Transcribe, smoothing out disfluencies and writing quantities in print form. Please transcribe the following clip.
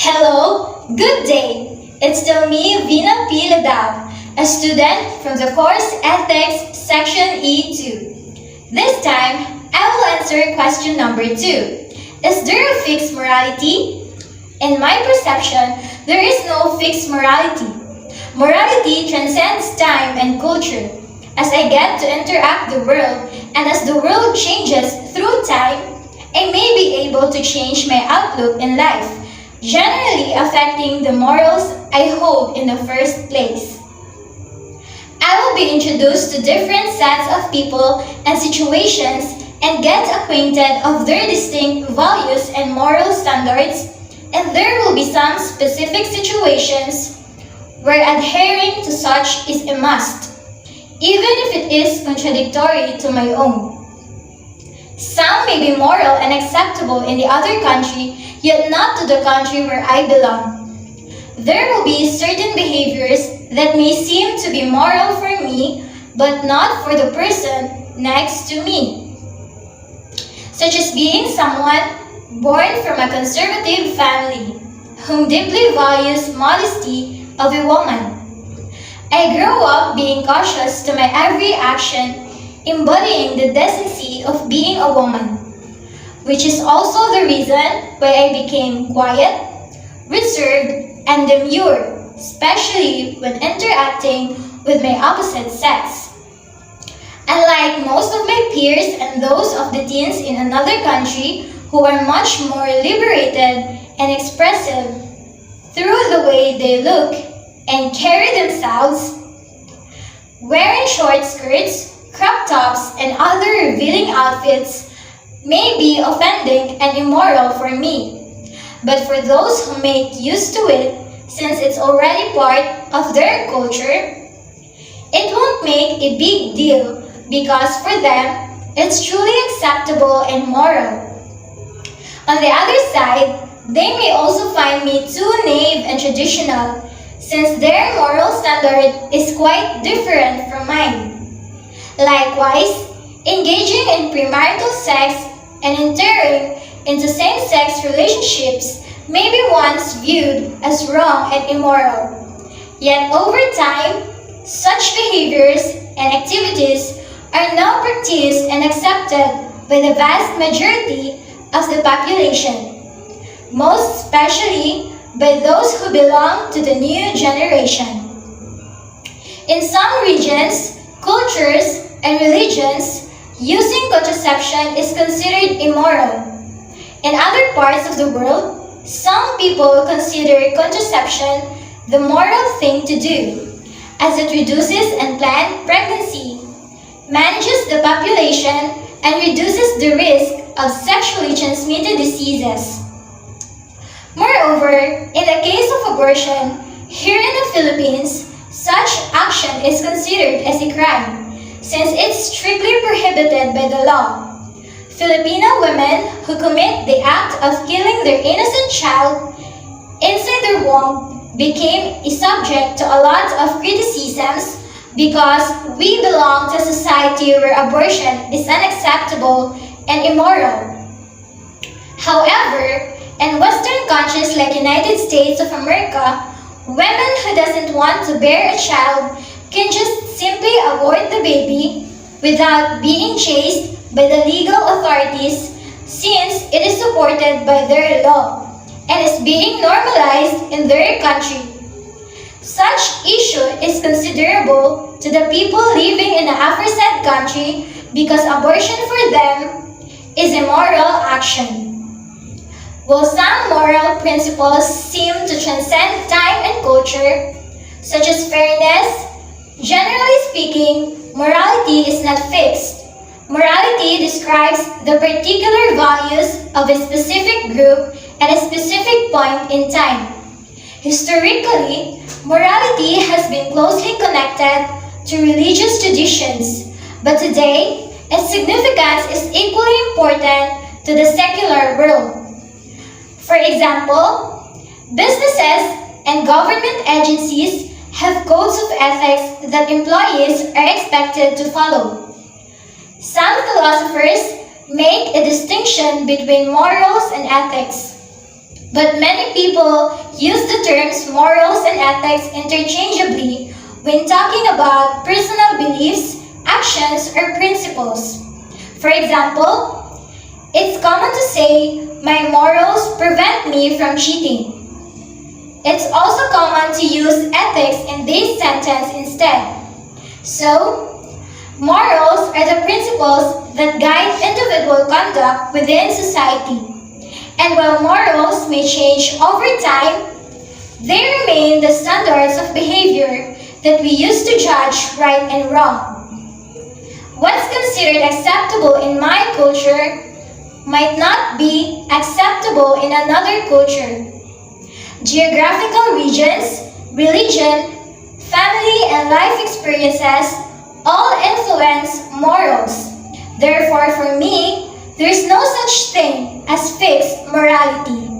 Hello, good day. It's still me, Vina P. Ladab, a student from the course Ethics Section E2. This time, I will answer question number 2. Is there a fixed morality? In my perception, there is no fixed morality. Morality transcends time and culture. As I get to interact the world and as the world changes through time, I may be able to change my outlook in life, generally affecting the morals I hold in the first place. I will be introduced to different sets of people and situations and get acquainted of their distinct values and moral standards, and there will be some specific situations where adhering to such is a must, even if it is contradictory to my own. Some may be moral and acceptable in the other country, yet not to the country where I belong. There will be certain behaviors that may seem to be moral for me, but not for the person next to me, such as being someone born from a conservative family, whom deeply values modesty of a woman. I grew up being cautious to my every action, embodying the decency of being a woman, which is also the reason why I became quiet, reserved, and demure, especially when interacting with my opposite sex. Unlike most of my peers and those of the teens in another country who are much more liberated and expressive through the way they look and carry themselves, wearing short skirts, crop tops, and other revealing outfits may be offending and immoral for me. But for those who make use to it, since it's already part of their culture, it won't make a big deal because for them, it's truly acceptable and moral. On the other side, they may also find me too naive and traditional, since their moral standard is quite different from mine. Likewise, engaging in premarital sex and entering into same-sex relationships may be once viewed as wrong and immoral. Yet over time, such behaviors and activities are now practiced and accepted by the vast majority of the population, most especially by those who belong to the new generation. In some regions, cultures, and religions, using contraception is considered immoral. In other parts of the world, some people consider contraception the moral thing to do, as it reduces unplanned pregnancy, manages the population, and reduces the risk of sexually transmitted diseases. Moreover, in the case of abortion, here in the Philippines, such action is considered as a crime, since it's strictly prohibited by the law. Filipino women who commit the act of killing their innocent child inside their womb became a subject to a lot of criticisms because we belong to a society where abortion is unacceptable and immoral. However, in Western countries like United States of America, women who doesn't want to bear a child can just simply abort the baby without being chased by the legal authorities, since it is supported by their law and is being normalized in their country. Such issue is considerable to the people living in the aforesaid country because abortion for them is a moral action. While some moral principles seem to transcend time and culture, such as fairness, generally speaking, morality is not fixed. Morality describes the particular values of a specific group at a specific point in time. Historically, morality has been closely connected to religious traditions, but today, its significance is equally important to the secular world. For example, businesses and government agencies have codes of ethics that employees are expected to follow. Some philosophers make a distinction between morals and ethics. But many people use the terms morals and ethics interchangeably when talking about personal beliefs, actions, or principles. For example, it's common to say, my morals prevent me from cheating. It's also common to use ethics in this sentence instead. So, morals are the principles that guide individual conduct within society. And while morals may change over time, they remain the standards of behavior that we use to judge right and wrong. What's considered acceptable in my culture might not be acceptable in another culture. Geographical regions, religion, family, and life experiences all influence morals. Therefore, for me, there's no such thing as fixed morality.